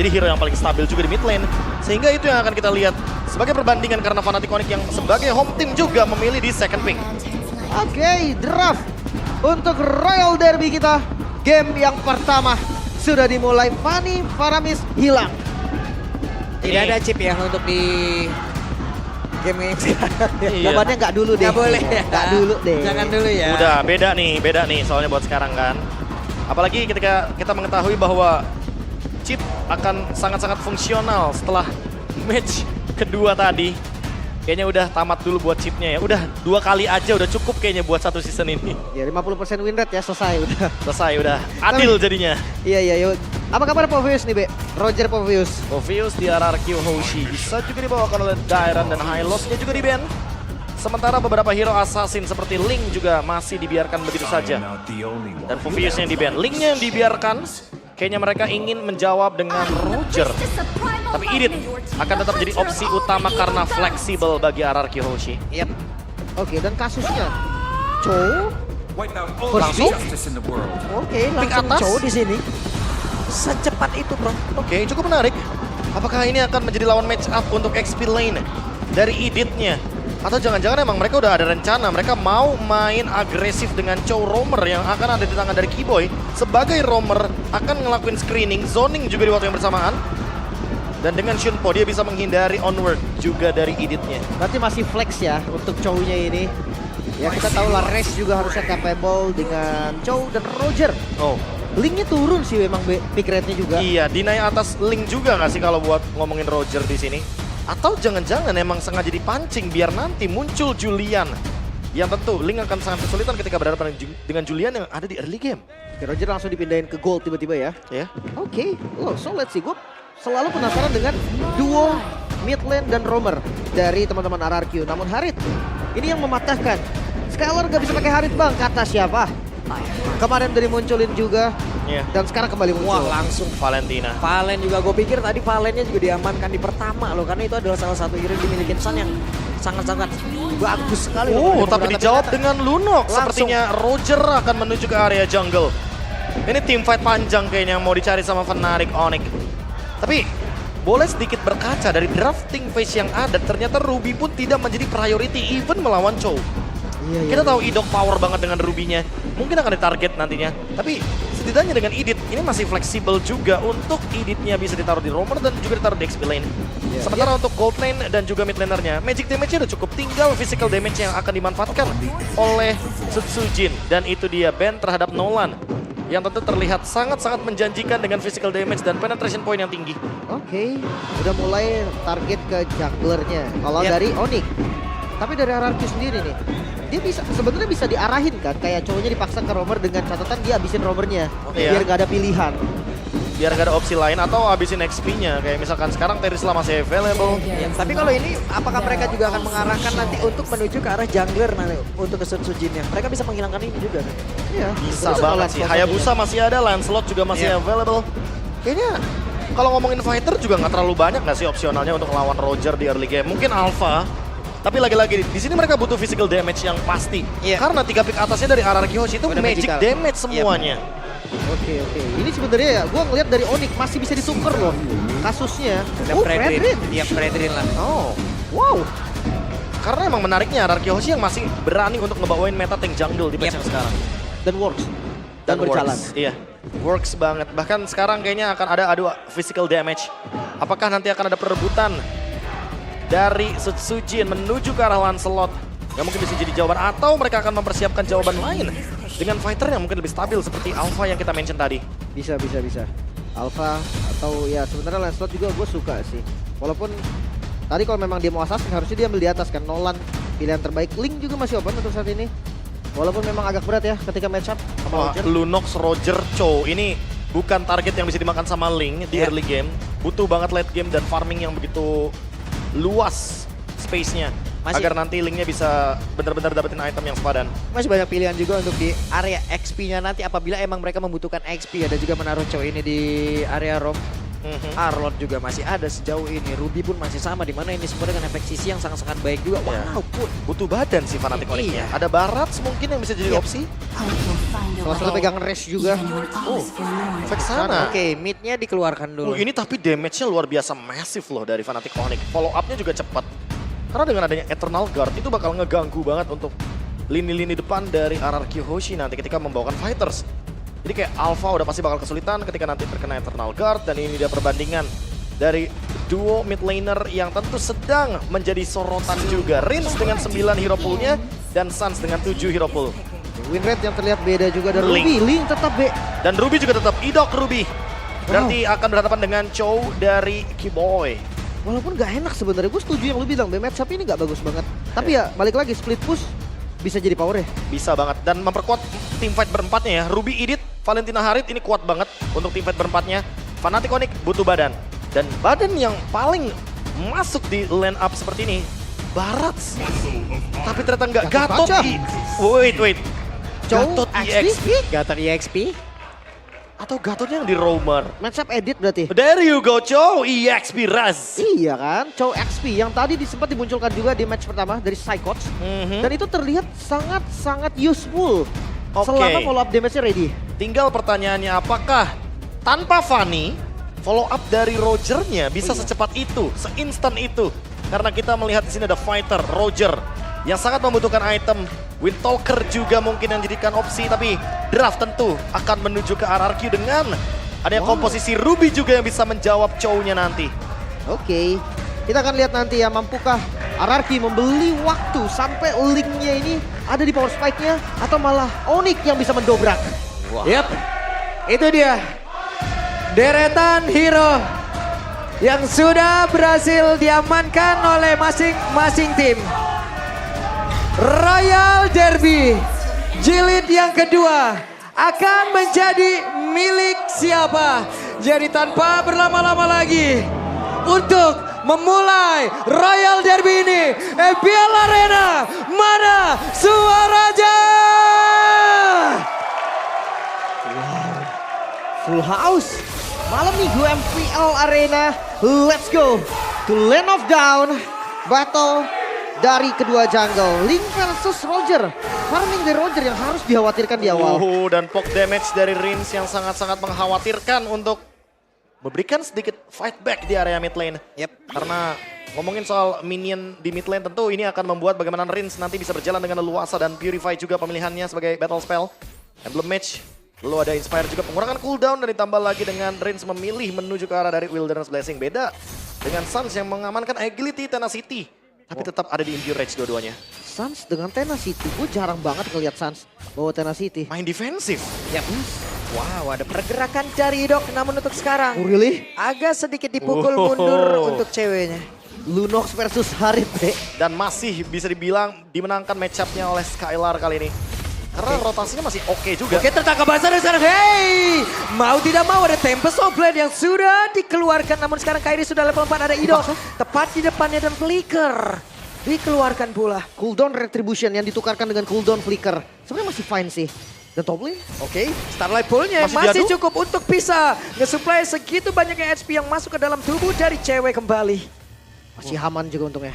jadi hero yang paling stabil juga di mid lane. Sehingga itu yang akan kita lihat sebagai perbandingan karena Fnatic Onyx yang sebagai home team juga memilih di second pick. Oke, draft untuk Royal Derby kita. Game yang pertama sudah dimulai. Fanny Faramis hilang. Tidak ada chip ya untuk di game ini. Iya. Jawabannya nggak dulu deh. Nggak boleh ya. Nggak dulu deh. Jangan dulu ya. Udah beda nih soalnya buat sekarang kan. Apalagi ketika kita mengetahui bahwa chip akan sangat-sangat fungsional setelah match kedua tadi. Kayaknya udah tamat dulu buat chipnya ya. Udah 2 kali aja udah cukup kayaknya buat satu season ini. Ya 50% win rate ya, selesai udah. Selesai udah. Adil jadinya. Iya. Apa kabar Povius nih, Be? Roger Povius. Povius di RRQ Hoshi bisa juga dibawakan oleh Dairan dan Hylos-nya juga di ban. Sementara beberapa hero assassin seperti Ling juga masih dibiarkan begitu saja. Dan Povius yang di ban. Lingnya yang dibiarkan, kayaknya mereka ingin menjawab dengan Roger. Tapi Idit akan tetap jadi opsi utama karena fleksibel bagi RRQ Hoshi. Yap. Oke, dan kasusnya Cho. Langsung? Oke, Pick langsung atas? Cho di sini. Secepat itu bro. Oke, cukup menarik. Apakah ini akan menjadi lawan match up untuk XP lane dari Iditnya? Atau jangan-jangan emang mereka udah ada rencana, mereka mau main agresif dengan Chow Roamer yang akan ada di tangan dari Keyboy. Sebagai Roamer akan ngelakuin screening, zoning juga di waktu yang bersamaan. Dan dengan Shunpo dia bisa menghindari onward juga dari Iditnya. Berarti masih flex ya untuk Chow-nya ini. Ya kita tahu lah Race juga harusnya capable dengan Chow dan Roger. Oh, Linknya turun sih memang pick rate-nya juga. iya, deny atas Link juga nggak sih kalau buat ngomongin Roger di sini? Atau jangan-jangan emang sengaja dipancing biar nanti muncul Julian. Yang tentu Link akan sangat kesulitan ketika berhadapan dengan Julian yang ada di early game. Oke, Roger langsung dipindahin ke gold tiba-tiba ya. Ya. Oke, so let's see. Gue selalu penasaran dengan duo mid lane dan roamer dari teman-teman RRQ. Namun Harit, ini yang mematahkan. Skylar gak bisa pakai Harit bang, kata siapa? Kemarin dari munculin juga, Iya. dan sekarang kembali muncul. Wah langsung Valentina. Valen juga, gue pikir tadi Valennya juga diamankan di pertama loh. Karena itu adalah salah satu hero yang dimiliki Sun yang sangat-sangat bagus sekali. Oh, loh. tapi dijawab ternyata dengan Lunok. Langsung. Sepertinya Roger akan menuju ke area jungle. Ini team fight panjang kayaknya yang mau dicari sama Fnatic Onyx. Tapi boleh sedikit berkaca dari drafting phase yang ada, ternyata Ruby pun tidak menjadi priority even melawan Chow. Iya, Kita tahu Idok power banget dengan Ruby-nya. Mungkin akan ditarget nantinya. Tapi setidaknya dengan Idit, ini masih fleksibel juga untuk Iditnya bisa ditaruh di roamer dan juga ditaruh di XP lane. Iya. Sementara untuk gold lane dan juga mid lanernya, magic damage-nya udah cukup. Tinggal physical damage yang akan dimanfaatkan oleh Sutsujin. Dan itu dia ban terhadap Nolan. Yang tentu terlihat sangat-sangat menjanjikan dengan physical damage dan penetration point yang tinggi. Oke, udah mulai target ke junglernya. Kalau Yap. dari Onyx, tapi dari RRQ sendiri nih, dia bisa sebenarnya bisa diarahin kan, kayak cowoknya dipaksa ke roamer dengan catatan dia habisin roamernya, Iya. biar gak ada pilihan. Biar gak ada opsi lain atau habisin XP-nya. Kayak misalkan sekarang Terisla masih available. Ya, tapi kalau ini apakah mereka juga akan mengarahkan nanti untuk menuju ke arah jungler nanti untuk ke Sutsujinnya? Mereka bisa menghilangkan ini juga kan? Iya, Bisa terus banget kalau sih. Lancelot Hayabusa masih ada, Lancelot juga masih Iya. available. Kayaknya kalau ngomongin fighter juga nggak terlalu banyak nggak sih opsionalnya untuk lawan Roger di early game. Mungkin Alpha, tapi lagi-lagi di sini mereka butuh physical damage yang pasti. Iya. Karena 3 pick atasnya dari RRQ Hoshi itu Udah magic magical. damage semuanya. Oke. Ini sebenarnya ya, gue ngeliat dari Onyx masih bisa ditukar loh kasusnya. Ada Oh, Fredrin. Fredrin. Iya Fredrin lah. Oh, Wow. karena emang menariknya RRQ Hoshi yang masih berani untuk ngebawain meta tank jungle di patch yang sekarang. Dan works. Dan berjalan. Works. Iya, works banget. Bahkan sekarang kayaknya akan ada adu physical damage. Apakah nanti akan ada perebutan dari Sutsujin menuju ke arah Lancelot? Yang mungkin bisa jadi jawaban. Atau mereka akan mempersiapkan jawaban lain dengan fighter yang mungkin lebih stabil seperti Alpha yang kita mention tadi. Bisa. Alpha atau ya sebenarnya Lancelot juga gue suka sih. Walaupun tadi kalau memang dia mau assassin harusnya dia ambil di atas kan. Nolan pilihan terbaik. Link juga masih open untuk saat ini. Walaupun memang agak berat ya ketika match up sama Wah, Roger. Lunox, Roger, Cho. Ini bukan target yang bisa dimakan sama Ling di early game. Butuh banget late game dan farming yang begitu luas space-nya. Agar nanti Linknya bisa benar-benar dapetin item yang sepadan. Masih banyak pilihan juga untuk di area XP-nya nanti apabila emang mereka membutuhkan XP. Ada juga menaruh cowok ini di area roam. Arlot juga masih ada sejauh ini. Ruby pun masih sama, dimana ini semua dengan efek sisi yang sangat-sangat baik juga. Iya. Walaupun Butuh badan sih Fnatic Onyx-nya. Iya. Ada Barats mungkin yang bisa jadi Iya. opsi. Salah satu pegang Rash juga. Efek sana. Oke, mid-nya dikeluarkan dulu. Ini tapi damage-nya luar biasa masif loh dari Fnatic Onyx. Follow up-nya juga cepat. Karena dengan adanya Eternal Guard itu bakal ngeganggu banget untuk lini-lini depan dari RRQ Hoshi nanti ketika membawakan fighters. Jadi kayak Alpha udah pasti bakal kesulitan ketika nanti terkena Eternal Guard, dan ini dia perbandingan dari duo mid laner yang tentu sedang menjadi sorotan juga. Rins dengan 9 hero pool-nya dan Suns dengan 7 hero pool. Win rate yang terlihat beda juga dari Link. Ruby. Link tetap B. Dan Ruby juga tetap idok Ruby. Berarti akan berhadapan dengan Chow dari Keyboy. Walaupun gak enak sebenarnya, gue setuju yang lu bilang, matchup ini gak bagus banget. Tapi ya balik lagi, split push bisa jadi power ya. Bisa banget, dan memperkuat tim fight berempatnya ya. Ruby Idit, Valentina Harit ini kuat banget untuk tim fight berempatnya. Fnatic Onyx butuh badan. Dan badan yang paling masuk di line up seperti ini, Barats. Tapi ternyata nggak Gatot. baca. Wait. Chow Gatot XP? EXP? Gatot EXP. Atau Gatotnya yang di roamer? Matchup edit berarti. There you go, Chow EXP Raz. Iya kan, Chow XP yang tadi sempat dimunculkan juga di match pertama dari Psychots. Dan itu terlihat sangat-sangat useful. Oke. Selama follow up damage-nya ready. Tinggal pertanyaannya, apakah tanpa Fanny, follow up dari Roger-nya bisa secepat itu, seinstan itu? Karena kita melihat di sini ada fighter Roger yang sangat membutuhkan item. Windtalker juga mungkin yang jadikan opsi, tapi draft tentu akan menuju ke RRQ dengan adanya komposisi Ruby juga yang bisa menjawab Chow-nya nanti. Oke, kita akan lihat nanti ya, mampukah RRQ membeli waktu sampai linknya ini ada di power spike-nya, atau malah Onyx yang bisa mendobrak. Yap, itu dia. Deretan hero yang sudah berhasil diamankan oleh masing-masing tim. Royal Derby jilid yang kedua akan menjadi milik siapa? Jadi tanpa berlama-lama lagi, untuk memulai Royal Derby ini, EPL Arena, mana suaranya? Full house. Malam minggu MPL Arena. Let's go to Land of Down. Battle dari kedua jungle. Link versus Roger. Farming dari Roger yang harus dikhawatirkan di awal. Dan poke damage dari Rins yang sangat-sangat mengkhawatirkan untuk memberikan sedikit fight back di area mid lane. Karena ngomongin soal minion di mid lane, tentu ini akan membuat bagaimana Rins nanti bisa berjalan dengan leluasa, dan Purify juga pemilihannya sebagai battle spell. Emblem Mage, lalu ada Inspire juga pengurangan cooldown, dan ditambah lagi dengan Rins memilih menuju ke arah dari Wilderness Blessing. Beda dengan Suns yang mengamankan Agility, Tenacity, tapi tetap ada di Impure Rage dua-duanya. Suns dengan Tenacity, gue jarang banget ngeliat Suns bawa Tenacity. Main defensif. Wow, ada pergerakan dari Idok, namun untuk sekarang Oh really? agak sedikit dipukul mundur untuk ceweknya. Lunox versus Harit. Dan masih bisa dibilang dimenangkan match-up-nya oleh Skylar kali ini. Karena rotasinya masih oke juga. Oke, tertangkap basah dari sana. Hey, mau tidak mau ada Tempest of Blade yang sudah dikeluarkan. Namun sekarang Kairi sudah level 4, ada Idok tepat di depannya, dan Flicker dikeluarkan pula. Cooldown Retribution yang ditukarkan dengan cooldown Flicker. Sebenarnya masih fine sih. Dan top lane? Oke, Starlight Pool-nya masih cukup untuk bisa nge-supply segitu banyaknya HP yang masuk ke dalam tubuh dari cewek kembali. Masih aman juga untungnya.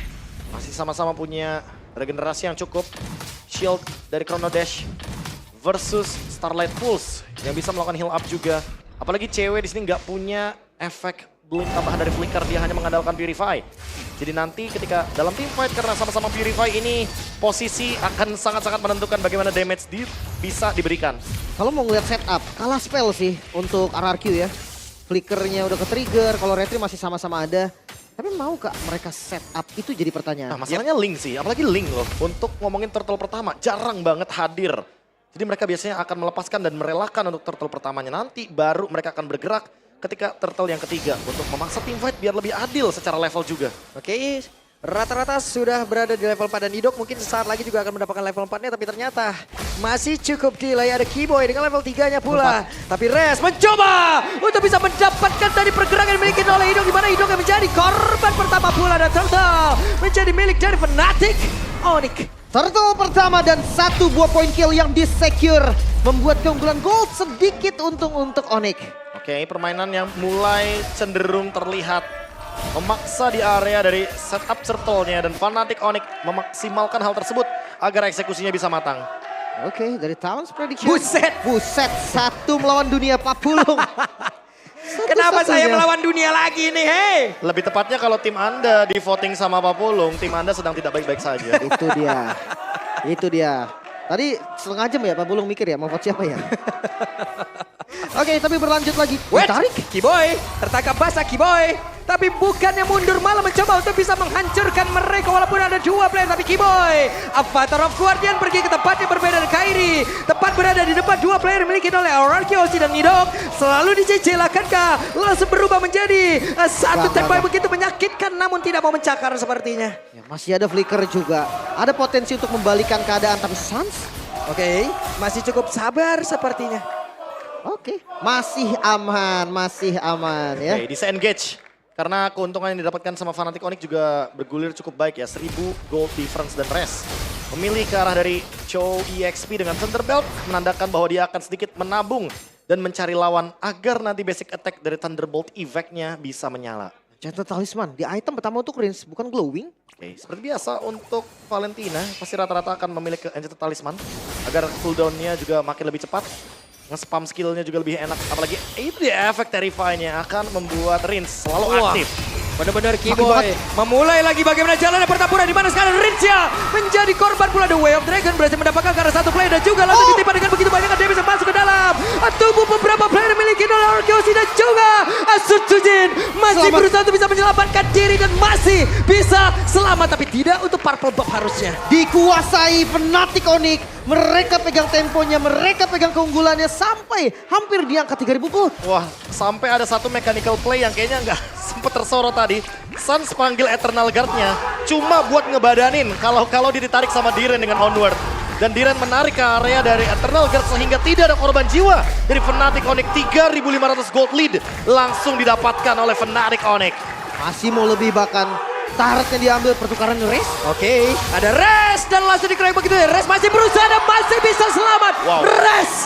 Masih sama-sama punya regenerasi yang cukup. Shield dari Chrono Dash versus Starlight Pulse yang bisa melakukan heal up juga. Apalagi cewek di sini nggak punya efek blink tambahan dari Flicker, dia hanya mengandalkan Purify. Jadi nanti ketika dalam team fight, karena sama-sama Purify ini, posisi akan sangat-sangat menentukan bagaimana damage bisa diberikan. Kalau mau ngeliat setup, kalah spell sih untuk RRQ ya. Flickernya udah ke-trigger, kalau Retri masih sama-sama ada. Tapi mau kak mereka setup, itu jadi pertanyaan. Nah masalahnya Link sih, apalagi Link loh. Untuk ngomongin turtle pertama, jarang banget hadir. Jadi mereka biasanya akan melepaskan dan merelakan untuk turtle pertamanya. Nanti baru mereka akan bergerak ketika turtle yang ketiga untuk memaksa team fight biar lebih adil secara level juga. Oke, rata-rata sudah berada di level 4 dan Idok mungkin sesaat lagi juga akan mendapatkan level 4-nya, tapi ternyata masih cukup delay. Ada Keyboy dengan level 3-nya pula. Tapi Res mencoba untuk bisa mendapatkan dari pergerakan yang dimiliki oleh Idok, di mana Idok yang menjadi korban pertama pula, dan Turtle menjadi milik dari Fnatic Onyx. Turtle pertama dan 1 buah point kill yang disecure, membuat keunggulan gold sedikit untung untuk Onyx. Oke, permainan yang mulai cenderung terlihat memaksa di area dari setup turtle-nya, dan Fnatic Onyx memaksimalkan hal tersebut agar eksekusinya bisa matang. Oke, dari Towns prediction. Buset. Buset, 1 melawan dunia Pak Pulung. Kenapa saya Satu-satunya. melawan dunia lagi nih, hei? Lebih tepatnya kalau tim Anda di voting sama Pak Pulung, tim Anda sedang tidak baik-baik saja. Itu dia. Itu dia. Tadi setengah jam ya Pak Pulung mikir ya mau vote siapa ya. Oke, tapi berlanjut lagi. Wait, Ditarik. Kiboy, tertangkap basah Kiboy. Tapi bukannya mundur malah mencoba untuk bisa menghancurkan mereka walaupun ada 2 player. Tapi Kiboy, Avatar of Guardian pergi ke tempat yang berbeda dari Kairi. Tepat berada di depan 2 player dimiliki oleh RRQ Osi dan Nidok. Selalu dicecil akankah langsung berubah menjadi satu tembakan begitu menyakitkan namun tidak mau mencakar sepertinya. Ya, masih ada flicker juga. Ada potensi untuk membalikan keadaan tapi Suns. Oke, masih cukup sabar sepertinya. Oke, masih aman ya. Oke, bisa engage. Karena keuntungan yang didapatkan sama Fnatic Onyx juga bergulir cukup baik ya. 1000 gold difference dan rest. Memilih ke arah dari Chow EXP dengan Thunderbelt menandakan bahwa dia akan sedikit menabung dan mencari lawan agar nanti basic attack dari Thunderbolt effect-nya bisa menyala. Gentle Talisman, di item pertama untuk Rinse bukan glowing. Oke, seperti biasa untuk Valentina pasti rata-rata akan memilih ke Enchanted Talisman agar cooldown-nya juga makin lebih cepat. Nge-spam skill-nya juga lebih enak, apalagi itu dia efek Terrify-nya akan membuat Rinse selalu aktif. Benar-benar Kiboy memulai lagi bagaimana jalannya pertempuran di mana sekarang Rincia menjadi korban pula The Way of Dragon berhasil mendapatkan karena 1 play dan juga langsung ditimpa dengan begitu banyak damage yang masuk ke dalam tubuh beberapa player memiliki oleh Arkeosi dan juga Sutsujin masih berusaha untuk bisa menyelamatkan diri dan masih bisa selamat tapi tidak untuk Purple Buff harusnya. Dikuasai Fnatic Onyx. Mereka pegang temponya, mereka pegang keunggulannya sampai hampir di angka 3000 gold. Wah, sampai ada satu mechanical play yang kayaknya nggak sempet tersorot tadi. Suns panggil Eternal Guard-nya cuma buat ngebadanin kalau dia ditarik sama Diren dengan Onward. Dan Diren menarik ke area dari Eternal Guard sehingga tidak ada korban jiwa dari Fnatic Onyx. 3.500 gold lead langsung didapatkan oleh Fnatic Onyx. Masih mau lebih bahkan Turretnya diambil pertukaran Raze. Oke, ada Raze dan langsung dikeroyok begitu ya. Raze masih berusaha dan masih bisa selamat. Wow. Raze.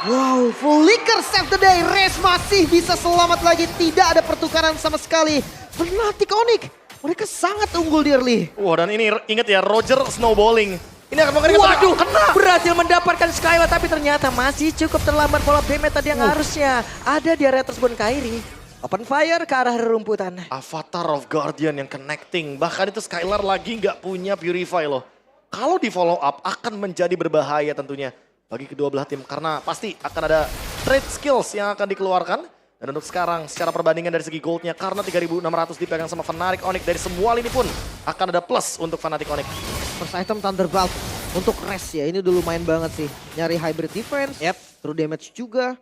Wow, Flicker save the day. Raze masih bisa selamat lagi. Tidak ada pertukaran sama sekali. Fnatic Onyx, mereka sangat unggul di early. Wah, dan ini ingat ya, Roger snowballing. Ini akan mengerikan. Waduh, kena. berhasil mendapatkan Skylar tapi ternyata masih cukup terlambat pola damage tadi yang harusnya ada di area tersebut Kairi. Open fire ke arah rerumputan. Avatar of Guardian yang connecting. Bahkan itu Skylar lagi nggak punya Purify loh. Kalau di follow up akan menjadi berbahaya tentunya bagi kedua belah tim. Karena pasti akan ada trade skills yang akan dikeluarkan. Dan untuk sekarang secara perbandingan dari segi goldnya karena 3.600 dipegang sama Fnatic Onyx dari semua lini pun akan ada plus untuk Fnatic Onyx. First item Thunderbolt untuk Raze ya. Ini udah lumayan banget sih. Nyari hybrid defense, true damage juga.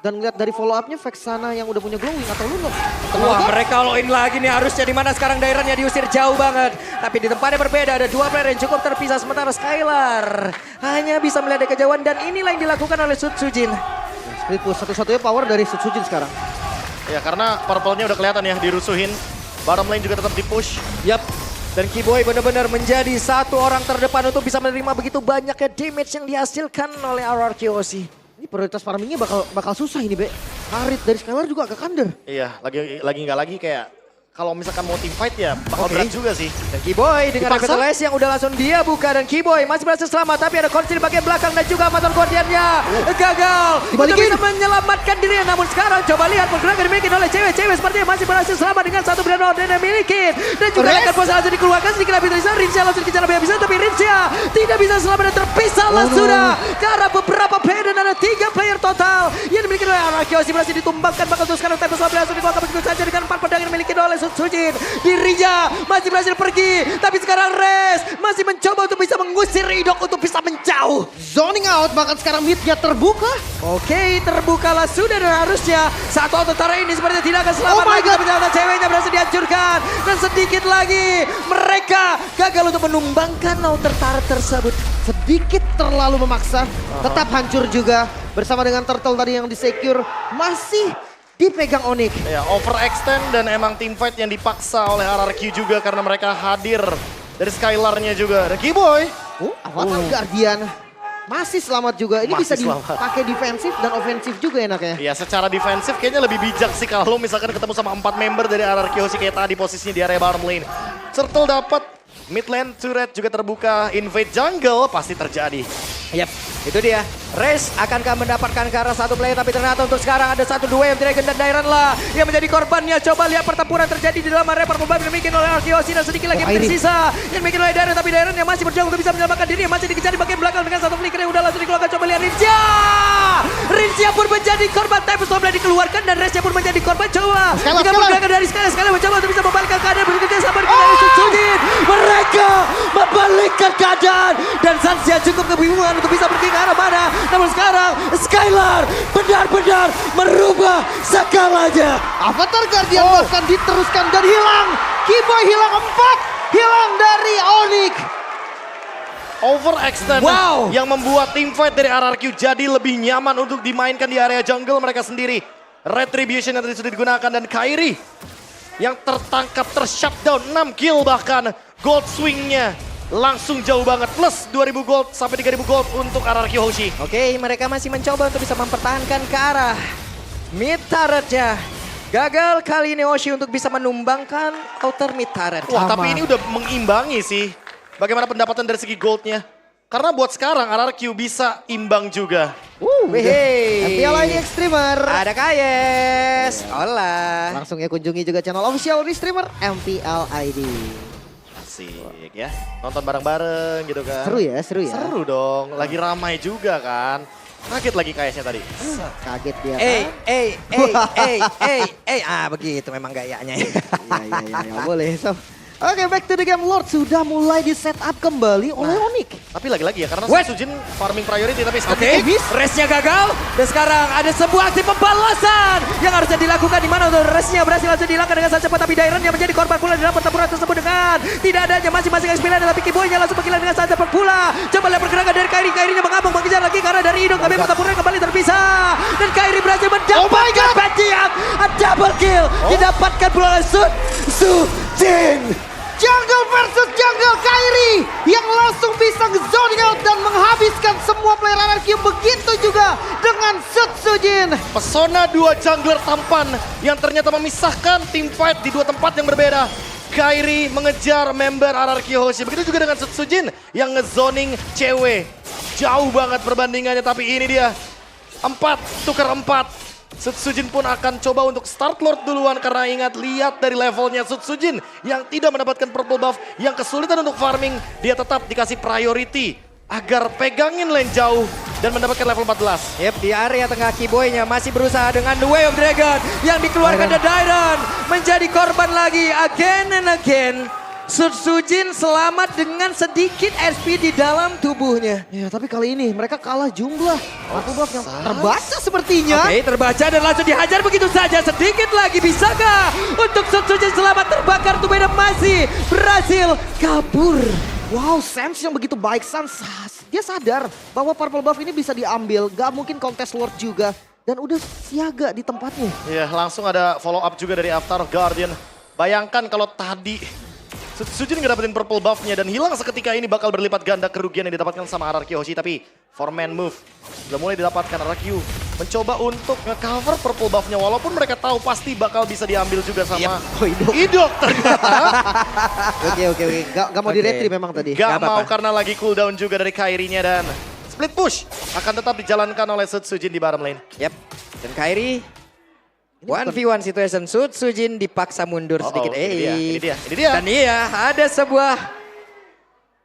Dan lihat dari follow up-nya Vexana yang udah punya glowing atau Lunox. Wah, mereka all in lagi nih harusnya di mana sekarang daerahnya diusir jauh banget. Tapi di tempatnya berbeda ada dua player yang cukup terpisah sementara Skylar hanya bisa melihat dari kejauhan dan inilah yang dilakukan oleh Sutsujin. Split push satu-satunya power dari Sutsujin sekarang. Ya karena purple-nya udah kelihatan ya dirusuhin. Bottom lane juga tetap di-push. Yap. Dan Kiboy benar-benar menjadi satu orang terdepan untuk bisa menerima begitu banyaknya damage yang dihasilkan oleh RRQOC. Ini prioritas farmingnya bakal susah ini, Be. Harit dari Skylar juga agak under. Iya, lagi kayak kalau misalkan mau team fight ya bakal berat juga sih. Dan Kiboy dengan Dipaksa. Revitalize yang udah langsung dia buka dan Kiboy masih berhasil selamat tapi ada Konsil di bagian belakang dan juga Avatar Guardian-nya gagal untuk bisa menyelamatkan dirinya. Namun sekarang coba lihat pergerakan dimiliki oleh cewek-cewek sepertinya masih berhasil selamat dengan satu brand order yang dimiliki. Dan juga akan pos langsung dikeluarkan sedikit lebih dari sana. Rincia langsung dikejar lebih habis tapi Rincia tidak bisa selamat dan terpisahlah sudah. Karena beberapa player dan ada 3 player total yang dimiliki oleh Arakiyoshi berhasil ditumbangkan bakal terus sekarang Tempest Lab langsung dikeluarkan begitu saja dengan 4 pedang yang dimiliki oleh Sutsujin. Dirinya masih berhasil pergi tapi sekarang Raze masih mencoba untuk bisa mengusir Idok untuk bisa menjauh. Zoning out bahkan sekarang mid-nya terbuka. Oke, terbukalah sudah dan harusnya satu autotara ini sepertinya tidak akan selamat lagi. Tapi ternyata ceweknya berhasil dihancurkan. Dan sedikit lagi mereka gagal untuk menumbangkan autotara tersebut. Sedikit terlalu memaksa. Tetap hancur juga. Bersama dengan Turtle tadi yang di-secure. Masih dipegang Onyx. Ya, overextend dan emang team fight yang dipaksa oleh RRQ juga karena mereka hadir dari Skylar-nya juga. Dan Kiboy. Avatar Guardian. Masih selamat juga. Ini Masih bisa selamat. dipakai defensif dan ofensif juga enaknya. Ya secara defensif kayaknya lebih bijak sih kalau misalkan ketemu sama 4 member dari RRQ sih kayak tadi posisinya di area bottom lane. Turtle dapat, mid lane turret juga terbuka, invade jungle pasti terjadi. Yap, itu dia. Race akankah mendapatkan ke arah satu player, tapi ternyata untuk sekarang ada 1-2 yang Dragon dan Dairan lah yang menjadi korbannya. Coba lihat pertempuran terjadi di dalam area Purple Buff yang dimiliki oleh Arkeosi dan sedikit lagi yang tersisa yang dimiliki oleh Dairan, tapi Dairan yang masih berjuang untuk bisa menyelamatkan diri, yang masih dikejar di bagian belakang dengan satu flicker yang udah langsung dikeluarkan. Coba lihat Rinzia. Rinzia pun menjadi korban, Typhus Storm dikeluarkan dan Race pun menjadi korban. Coba dengan menggunakan dari Skylar mencoba untuk bisa membalikkan keadaan, bekerja sama dengan dari Sutsujin. Mereka membalikkan keadaan dan Sansia cukup kebingungan untuk bisa pergi ke arah mana. Namun sekarang Skylar benar-benar merubah segalanya. Avatar Guardian bahkan diteruskan dan hilang. Keyboy hilang 4. Hilang dari Onyx. Overextend Wow. yang membuat teamfight dari RRQ jadi lebih nyaman untuk dimainkan di area jungle mereka sendiri. Retribution yang tadi sudah digunakan dan Kairi yang tertangkap, tershutdown 6 kill bahkan. Gold swingnya langsung jauh banget, plus 2000 gold sampai 3000 gold untuk RRQ Hoshi. Oke, mereka masih mencoba untuk bisa mempertahankan ke arah mid turretnya. Gagal kali ini Hoshi untuk bisa menumbangkan outer mid turret. Wah, tapi ini udah mengimbangi sih. Bagaimana pendapatan dari segi goldnya? Karena buat sekarang RRQ bisa imbang juga. Wihey. MPL ID Extremer. Ada Kayes. Hola. Langsung ya kunjungi juga channel official di streamer MPL ID. Asik ya, nonton bareng-bareng gitu kan. Seru ya, seru ya. Seru dong, lagi ramai juga kan. Kaget lagi KS-nya tadi. Kaget dia kan. Ah begitu memang gayanya. Ya, boleh. So, oke, back to the game. Lord sudah mulai di setup kembali oleh Onyx. Tapi lagi-lagi ya, karena Wait. Sujin farming priority tapi Oke, sekali race-nya gagal. Dan sekarang ada sebuah aksi pembalasan yang harusnya dilakukan di mana untuk race-nya berhasil langsung dihilangkan dengan sangat cepat. Tapi Dairan yang menjadi korban pula dalam pertempuran tersebut dengan tidak adanya masing-masing experience. Tapi Keyboy-nya langsung menghilang dengan sangat cepat pula. Coba lihat pergerakan dari Kairi. Kairinya mengamuk mengejar lagi karena dari Idong. Tapi pertempuran kembali terpisah. Dan Kairi berhasil mendapatkan Batiak. A double kill. Didapatkan pula oleh Sujin. Jungle versus Jungle, Kairi yang langsung bisa zoning out dan menghabiskan semua player RRQ. Begitu juga dengan Sutsujin. pesona dua jungler tampan yang ternyata memisahkan tim fight di dua tempat yang berbeda. Kairi mengejar member RRQ Hoshi. Begitu juga dengan Sujin yang ngezoning cewek. Jauh banget perbandingannya, tapi ini dia. 4 tukar 4. Sutsujin pun akan coba untuk start Lord duluan karena ingat, lihat dari levelnya Sutsujin yang tidak mendapatkan purple buff, yang kesulitan untuk farming, dia tetap dikasih priority agar pegangin lane jauh dan mendapatkan level 14. Yep, di area tengah Keyboy-nya masih berusaha dengan The Way of Dragon yang dikeluarkan dari Dairan. Menjadi korban lagi again and again. Sutsujin selamat dengan sedikit SP di dalam tubuhnya. Ya, tapi kali ini mereka kalah jumlah. Purple buff yang terbaca sepertinya. Oke, terbaca dan langsung dihajar begitu saja. Sedikit lagi, bisakah untuk Sutsujin selamat terbakar? Tuh masih berhasil kabur. Wow, Sans yang begitu baik. Sans, dia sadar bahwa purple buff ini bisa diambil. Gak mungkin kontes Lord juga. Dan udah siaga di tempatnya. Ya, langsung ada follow up juga dari Avatar Guardian. Bayangkan kalau tadi Sujin nggak dapetin purple buff-nya dan hilang seketika ini bakal berlipat ganda kerugian yang didapatkan sama RRQ Hoshi. Tapi 4-man move sudah mulai didapatkan. RRQ mencoba untuk nge-cover purple buff-nya walaupun mereka tahu pasti bakal bisa diambil juga sama Idok ternyata. Oke. Gak mau di-retry memang tadi. Gak mau karena lagi cooldown juga dari Kairi-nya dan split push akan tetap dijalankan oleh Sujin di bottom lane. Yep, dan Kairi 1v1 situation. Sutsujin dipaksa mundur sedikit. Ini dia. Dan iya, ada sebuah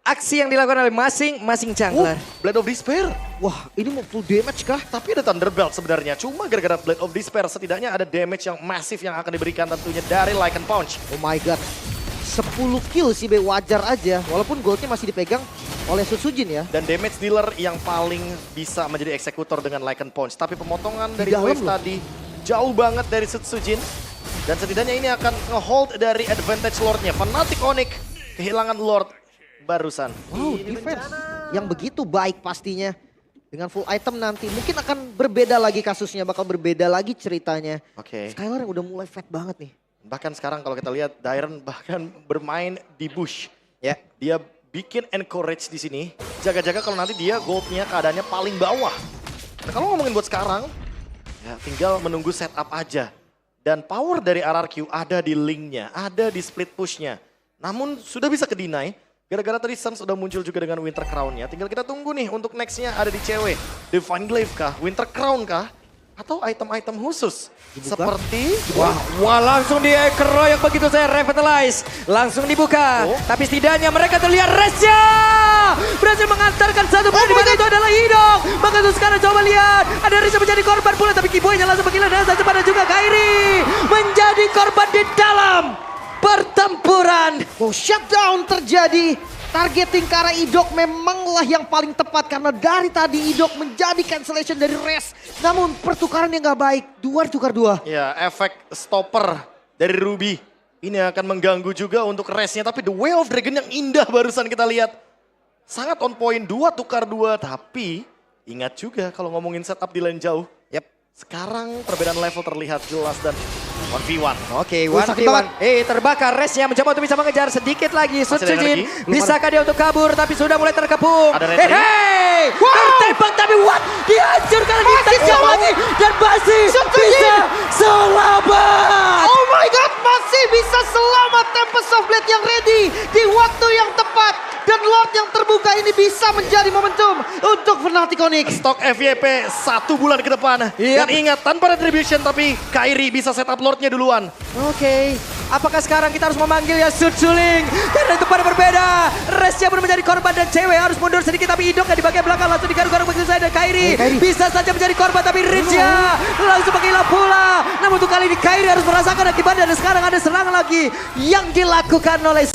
aksi yang dilakukan oleh masing-masing jungler. Blade of Despair. Wah, ini mau full damage kah? Tapi ada Thunderbelt sebenarnya. Cuma gara-gara Blade of Despair setidaknya ada damage yang masif yang akan diberikan tentunya dari Lycan Punch. Oh my god. 10 kill sih, wajar aja. Walaupun goldnya masih dipegang oleh Sutsujin ya. Dan damage dealer yang paling bisa menjadi eksekutor dengan Lycan Punch. Tapi pemotongan dari dalam wave loh. tadi jauh banget dari Sutsujin. Dan setidaknya ini akan nge-hold dari advantage Lordnya. Fnatic Onyx kehilangan Lord barusan. Wow, defense yang begitu baik pastinya. Dengan full item nanti mungkin akan berbeda lagi kasusnya, bakal berbeda lagi ceritanya. Oke. Skylar yang udah mulai fat banget nih. Bahkan sekarang kalau kita lihat Dairan bahkan bermain di bush. Ya, Dia bikin encourage di sini. Jaga-jaga kalau nanti dia goldnya keadaannya paling bawah. Nah, kalau ngomongin buat sekarang, ya tinggal menunggu setup aja. Dan power dari RRQ ada di linknya, ada di split pushnya. Namun sudah bisa ke-deny Gara-gara tadi Suns udah muncul juga dengan Winter Crown-nya. Tinggal kita tunggu nih untuk next-nya ada di cewek. Divine Glaive kah? Winter Crown kah? Atau item-item khusus? Seperti... Wah langsung dikeroyok begitu saya revitalize. Langsung dibuka. Tapi setidaknya mereka terlihat Resya. Berhasil mengantarkan satu poin di mana itu adalah Idok. Maka itu sekarang coba lihat. Ada Resya menjadi korban pula. Tapi Kiboynya langsung menggila dan saja pada juga Kairi. Menjadi korban di dalam pertempuran. Shutdown terjadi. Targeting ke arah Idok memanglah yang paling tepat karena dari tadi Idok menjadi cancellation dari Res. Namun pertukaran yang gak baik, 2 tukar 2. Ya, efek stopper dari Ruby. Ini akan mengganggu juga untuk Resnya. Tapi The Way of Dragon yang indah barusan kita lihat. Sangat on point, 2 tukar 2. Tapi ingat juga kalau ngomongin setup di lane jauh. Sekarang perbedaan level terlihat jelas dan 1v1. Oke, 1v1. Terbakar Resnya mencoba untuk bisa mengejar sedikit lagi. Sutsujin, bisakah dia untuk kabur tapi sudah mulai terkepung. Ada retri. Tertembak tapi what? Dihancurkan lagi, tajam lagi. Dan masih bisa selamat. Oh my god, masih bisa selamat. Tempest of Blade yang ready di waktu yang tepat. Dan Lord yang terbuka ini bisa menjadi momentum untuk Fnatic Onyx. Stok FYP 1 bulan ke depan. Dan ingat, tanpa retribution tapi Kairi bisa setup Lordnya duluan. Oke, apakah sekarang kita harus memanggil ya Sutsuling? Karena itu pada berbeda. Resya pun menjadi korban dan cewek harus mundur sedikit. Tapi Idok di bagian belakang langsung digaruk-garuk begitu saja. Dan Kairi bisa saja menjadi korban. Tapi Rizya langsung menghilang pula. Namun untuk kali ini Kairi harus merasakan akibatnya. Dan sekarang ada serangan lagi yang dilakukan oleh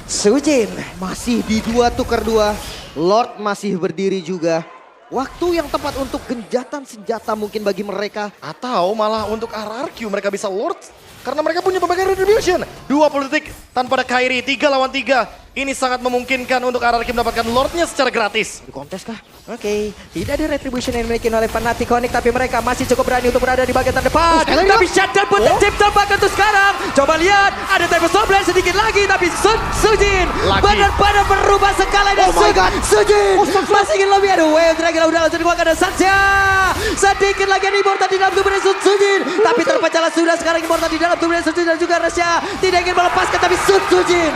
Sujin. Masih di 2 tukar 2. Lord masih berdiri juga. Waktu yang tepat untuk genjatan senjata mungkin bagi mereka. Atau malah untuk RRQ mereka bisa Lord. Karena mereka punya berbagai retribution. 20 detik tanpa ada Kairi, 3 lawan 3. Ini sangat memungkinkan untuk RRQ mendapatkan Lordnya secara gratis. Di kontes kah? Oke, tidak ada retribution yang dimiliki oleh Fnatic Onyx. Tapi mereka masih cukup berani untuk berada di bagian terdepan. Tapi shutdown pun terciptakan untuk sekarang. Coba lihat, ada Tempest of Blade sedikit lagi. Tapi Sujin benar-benar berubah sekali. Dan Sujin masih ingin lebih. Aduh, Way of Dragon udah langsung dikeluarkan dan Satya. Sedikit lagi ada Immortal di dalam tubuh Sujin. Tapi terpecahlah sudah sekarang Immortal di dalam tubuh Sujin dan juga Resya. Tidak ingin melepaskan tapi Sujin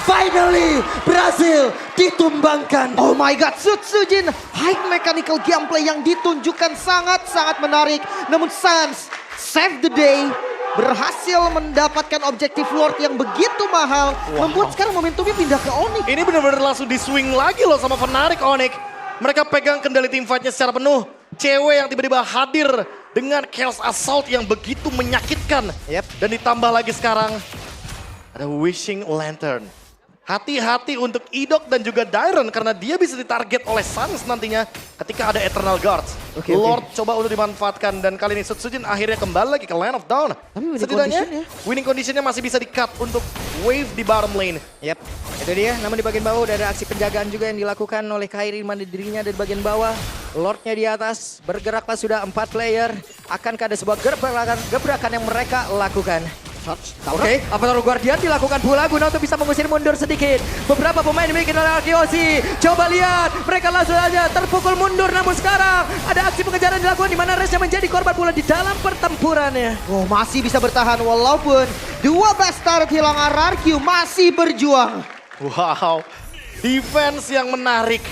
finally berhasil ditumbangkan. Oh my god, Sujin high mechanical gameplay yang ditunjukkan sangat-sangat menarik. Namun Suns save the day. Berhasil mendapatkan objektif Lord yang begitu mahal. Membuat sekarang momentumnya pindah ke Onyx. Ini benar-benar langsung di swing lagi loh sama Fnatic Onyx. Mereka pegang kendali teamfightnya secara penuh. Cewek yang tiba-tiba hadir dengan Chaos Assault yang begitu menyakitkan. Dan ditambah lagi sekarang ada Wishing Lantern. Hati-hati untuk Idok dan juga Dairon karena dia bisa ditarget oleh Suns nantinya ketika ada Eternal Guards. Lord coba untuk dimanfaatkan dan kali ini Sujin akhirnya kembali lagi ke Land of Dawn. Setidaknya winning conditionnya masih bisa di-cut untuk wave di bottom lane. Itu dia. Namun di bagian bawah udah ada aksi penjagaan juga yang dilakukan oleh Kairi. Mana dirinya ada di bagian bawah. Lordnya di atas. Bergeraklah sudah 4 player. Akankah ada sebuah gebrakan yang mereka lakukan? Oke, Avatar Guardian dilakukan pula guna untuk bisa mengusir mundur sedikit. Beberapa pemain dimiliki oleh Arkeosi. Coba lihat, mereka langsung saja terpukul mundur. Namun sekarang ada aksi pengejaran dilakukan di mana Resya menjadi korban pula di dalam pertempurannya. Oh, masih bisa bertahan walaupun 12 turret hilang RRQ masih berjuang. Wow, defense yang menarik.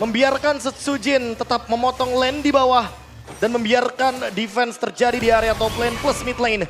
Membiarkan Sujin tetap memotong lane di bawah. Dan membiarkan defense terjadi di area top lane plus mid lane.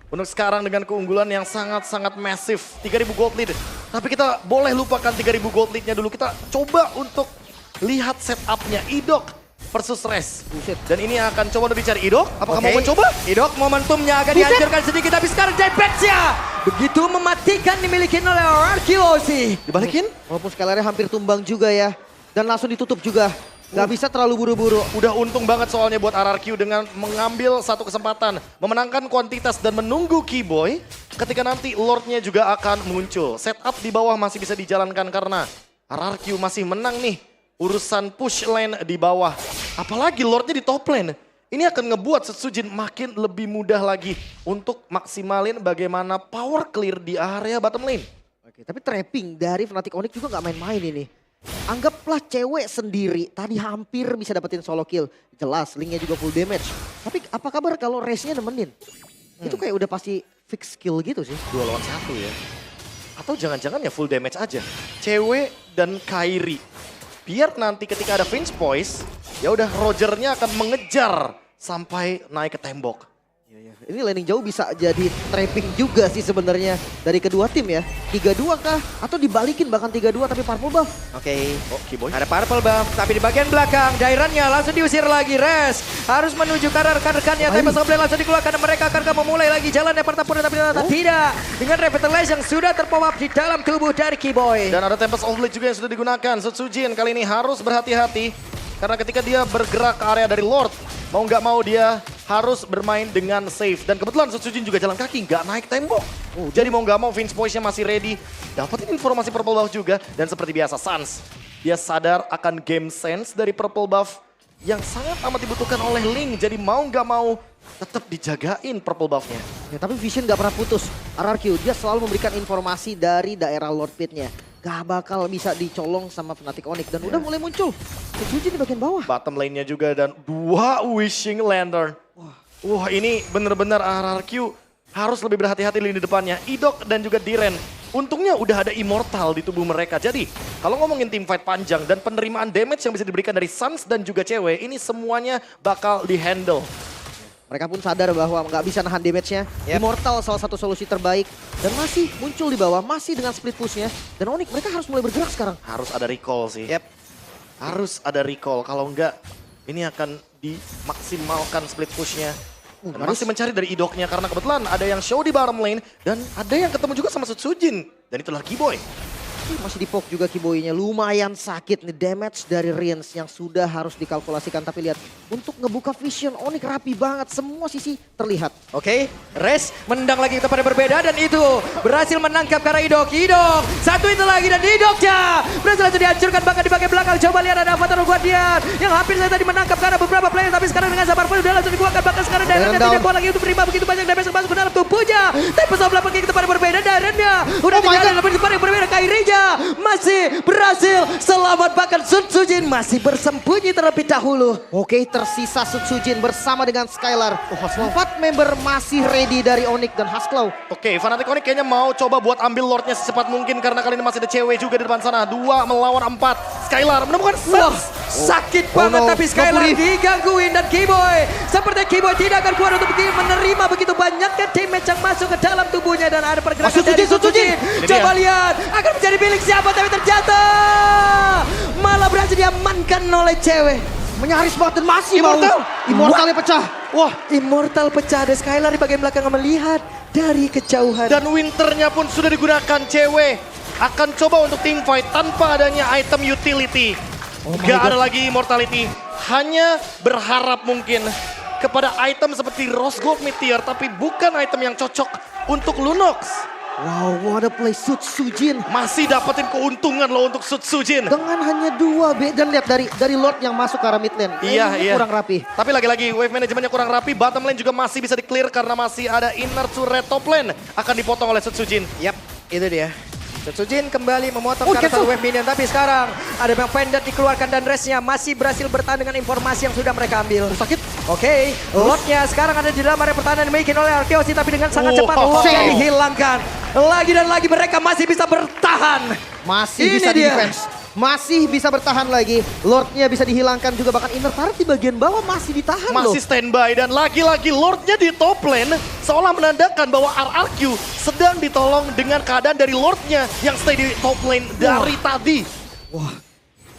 Untuk sekarang dengan keunggulan yang sangat-sangat masif. 3000 gold lead. Tapi kita boleh lupakan 3000 gold leadnya dulu. Kita coba untuk lihat setupnya Idok versus Res. Dan ini akan coba untuk dicari Idok. Apakah mau mencoba? Idok momentumnya agak dihancurkan sedikit. Tapi sekarang Jaypexia begitu mematikan dimiliki oleh Arkeosi. Dibalikin? Walaupun scalernya hampir tumbang juga ya. Dan langsung ditutup juga. Gak bisa terlalu buru-buru. Udah untung banget soalnya buat RRQ dengan mengambil satu kesempatan. Memenangkan kuantitas dan menunggu Keyboy. Ketika nanti Lordnya juga akan muncul. Setup di bawah masih bisa dijalankan karena RRQ masih menang nih. Urusan push lane di bawah. Apalagi Lordnya di top lane. Ini akan ngebuat Sujin makin lebih mudah lagi. Untuk maksimalin bagaimana power clear di area bottom lane. Oke, tapi trapping dari Fnatic Onyx juga gak main-main ini. Anggaplah cewek sendiri, tadi hampir bisa dapetin solo kill. Jelas, linknya juga full damage. Tapi apa kabar kalau race-nya nemenin? Itu kayak udah pasti fix kill gitu sih. 2 lawan 1 ya. Atau jangan-jangan ya full damage aja. Cewek dan Kairi. Biar nanti ketika ada Finch Poise, ya udah Rogernya akan mengejar sampai naik ke tembok. Ini landing jauh bisa jadi trapping juga sih sebenarnya dari kedua tim ya. 3-2 kah? Atau dibalikin bahkan 3-2 tapi purple buff. Oke. Oh, Kiboy. Ada purple buff, tapi di bagian belakang Dairannya langsung diusir lagi. Res harus menuju ke arah rekan-rekannya. Tempest of Blade langsung dikeluarkan dan mereka akan memulai lagi jalannya pertempuran. Tapi ternyata tidak. Dengan Revitalize yang sudah terpop up di dalam tubuh dari Kiboy. Dan ada Tempest of Blade juga yang sudah digunakan. Sutsujin kali ini harus berhati-hati. Karena ketika dia bergerak ke area dari Lord, mau nggak mau dia harus bermain dengan safe. Dan kebetulan Sutsujin juga jalan kaki, nggak naik tembok. Jadi mau nggak mau Finch Poise-nya masih ready. Dapetin informasi Purple Buff juga. Dan seperti biasa Sans, dia sadar akan game sense dari Purple Buff yang sangat amat dibutuhkan oleh Ling. Jadi mau nggak mau tetap dijagain Purple Buff-nya. Ya, tapi Vision gak pernah putus. RRQ dia selalu memberikan informasi dari daerah Lord Pit-nya. Gak bakal bisa dicolong sama Fnatic Onyx. Dan udah mulai muncul Sutsujin di bagian bawah. Bottom lane-nya juga dan 2 Wishing Lantern. Wah ini bener-bener RRQ harus lebih berhati-hati lini depannya. Idok dan juga Diren. Untungnya udah ada Immortal di tubuh mereka. Jadi kalau ngomongin team fight panjang dan penerimaan damage yang bisa diberikan dari Sans dan juga cewek, ini semuanya bakal dihandle. Mereka pun sadar bahwa nggak bisa nahan damage-nya. Immortal salah satu solusi terbaik. Dan masih muncul di bawah, masih dengan split push-nya. Dan Onyx mereka harus mulai bergerak sekarang. Harus ada recall sih. Harus ada recall. Kalau enggak ini akan dimaksimalkan split push-nya. Dan masih mencari dari idoknya karena kebetulan ada yang show di bottom lane. Dan ada yang ketemu juga sama Sutsujin. Dan itulah Kiboy. Masih di poke juga Kiboy-nya. Lumayan sakit nih damage dari Riens yang sudah harus dikalkulasikan. Tapi lihat, untuk ngebuka vision Onyx rapi banget. Semua sisi terlihat. Oke, Res menendang lagi kepada berbeda dan itu berhasil menangkap karena Idok. Idok, satu itu lagi dan Idoknya berhasil langsung dihancurkan bahkan di bagian belakang. Coba lihat ada Avatar Guardian yang hampir saja tadi menangkap karena beberapa player. Tapi sekarang dengan sabar pun udah langsung dikeluarkan. Bahkan sekarang Darrennya tidak kuat lagi untuk menerima begitu banyak damage masuk ke dalam tubuhnya. Tapi sebelah pergi kepada berbeda Darrennya. Udah tidak ada lebih kepada yang berbeda. Kairinya masih berhasil selamat bahkan Sutsujin masih bersembunyi terlebih dahulu. Oke, tersisa Sutsujin bersama dengan Skylar. 4 member masih ready dari Onyx dan Haskell. Oke, Fnatic Onyx kayaknya mau coba buat ambil Lordnya secepat mungkin karena kali ini masih ada cewek juga di depan sana. 2 melawan 4. Skylar menemukan Sans. Sakit banget tapi Skylar digangguin dan Kiboy. Seperti Kiboy tidak akan kuat untuk menerima begitu banyaknya damage yang masuk ke dalam tubuhnya dan ada pergerakan dari Sutsujin. Coba lihat akan menjadi milik siapa tapi ternyata malah berhasil diamankan oleh cewek. Menyaris banget dan masih Immortal. Immortalnya pecah. Wah, Immortal pecah. Ada Skylar di bagian belakang melihat dari kejauhan. Dan Winternya pun sudah digunakan. Cewek akan coba untuk team fight tanpa adanya item utility. Gak ada lagi immortality. Hanya berharap mungkin kepada item seperti Rose Gold Meteor. Tapi bukan item yang cocok untuk Lunox. Wow, what a play Sutsujin. Masih dapetin keuntungan loh untuk Sutsujin. Dengan hanya 2 dan lihat dari Lord yang masuk ke arah mid lane. Iya. Kurang rapi. Tapi lagi-lagi wave manajemennya kurang rapi. Bottom lane juga masih bisa di-clear karena masih ada inner to red top lane. Akan dipotong oleh Sutsujin. Yap, itu dia. Sutsujin kembali memotong karena satu wave minion. Tapi sekarang ada Bang Vendor dikeluarkan dan Resnya masih berhasil bertahan dengan informasi yang sudah mereka ambil. Sakit. Oke, Lordnya sekarang ada di dalam area pertahanan dimiliki oleh Arkeosi. Tapi dengan sangat cepat Lordnya dihilangkan. Lagi dan lagi mereka masih bisa bertahan. Masih Ini bisa di dia. defense. Masih bisa bertahan lagi. Lordnya bisa dihilangkan juga. Bahkan inner turret di bagian bawah masih ditahan loh. Masih standby dan lagi-lagi Lordnya di top lane seolah menandakan bahwa RRQ sedang ditolong dengan keadaan dari Lordnya yang stay di top lane dari tadi. Wah,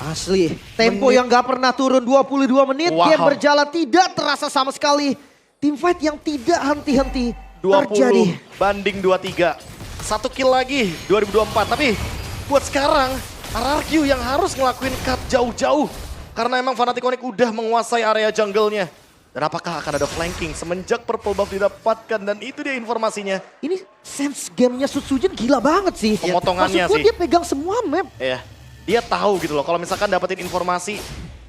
asli. Tempo yang gak pernah turun 22 menit. Wow. Game berjalan tidak terasa sama sekali. Team fight yang tidak henti-henti 20 terjadi. banding 23. 1 kill lagi 2024. Tapi buat sekarang RRQ yang harus ngelakuin cut jauh-jauh. Karena emang Fnatic Onyx udah menguasai area jungle-nya. Dan apakah akan ada flanking semenjak Purple Buff didapatkan. Dan itu dia informasinya. Ini sense gamenya Sutsujin gila banget sih. Pemotongannya Maksud gue sih. dia pegang semua map. Iya, dia tahu gitu loh kalau misalkan dapetin informasi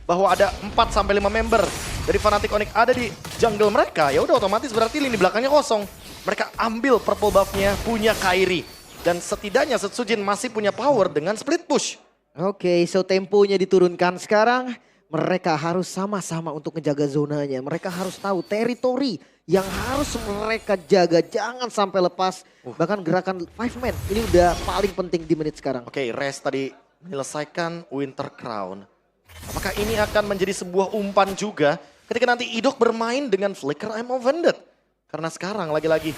bahwa ada 4-5 member dari Fnatic Onyx ada di jungle mereka, ya udah otomatis berarti lini belakangnya kosong. Mereka ambil Purple Buff-nya, punya Kairi. Dan setidaknya Sutsujin masih punya power dengan split push. Oke, so temponya diturunkan sekarang. mereka harus sama-sama untuk ngejaga zonanya. Mereka harus tahu teritori yang harus mereka jaga. Jangan sampai lepas. Bahkan gerakan 5 man ini udah paling penting di menit sekarang. Oke, Rez tadi menyelesaikan Winter Crown. Apakah ini akan menjadi sebuah umpan juga ketika nanti Idok bermain dengan Flicker I'm Offended? Karena sekarang lagi-lagi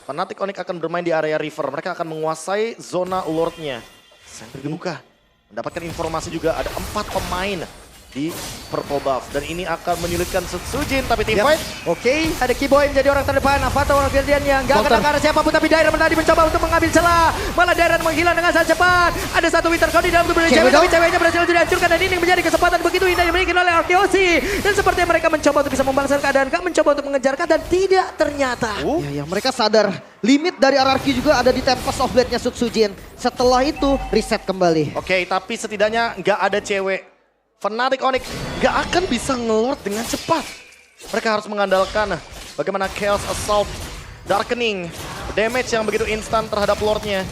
Fnatic Onyx akan bermain di area river. Mereka akan menguasai zona Lordnya. Center dibuka. Mendapatkan informasi juga ada 4 pemain di purple buff. Dan ini akan menyulitkan Sutsujin, tapi tim fight. Oke, ada Kiboy menjadi orang terdepan. Avatar orang Guardian yang gak akan ke arah siapapun. Tapi Dairon tadi mencoba untuk mengambil celah. Malah Dairon menghilang dengan sangat cepat. Ada satu Winter Crown di dalam tubuh cewek. Tapi ceweknya berhasil dihancurkan. Dan ini menjadi kesempatan begitu indah yang dimiliki oleh Arkeosi. Dan sepertinya mereka mencoba untuk bisa membalaskan keadaan. Kak mencoba untuk mengejar dan tidak ternyata. Ya, mereka sadar limit dari RRQ juga ada di Tempest of Blade-nya Sutsujin. Setelah itu reset kembali. Oke, tapi setidaknya nggak ada cewek. Fnatic Onyx nggak akan bisa ngelord dengan cepat. Mereka harus mengandalkan bagaimana Chaos Assault, Darkening, damage yang begitu instan terhadap Lordnya.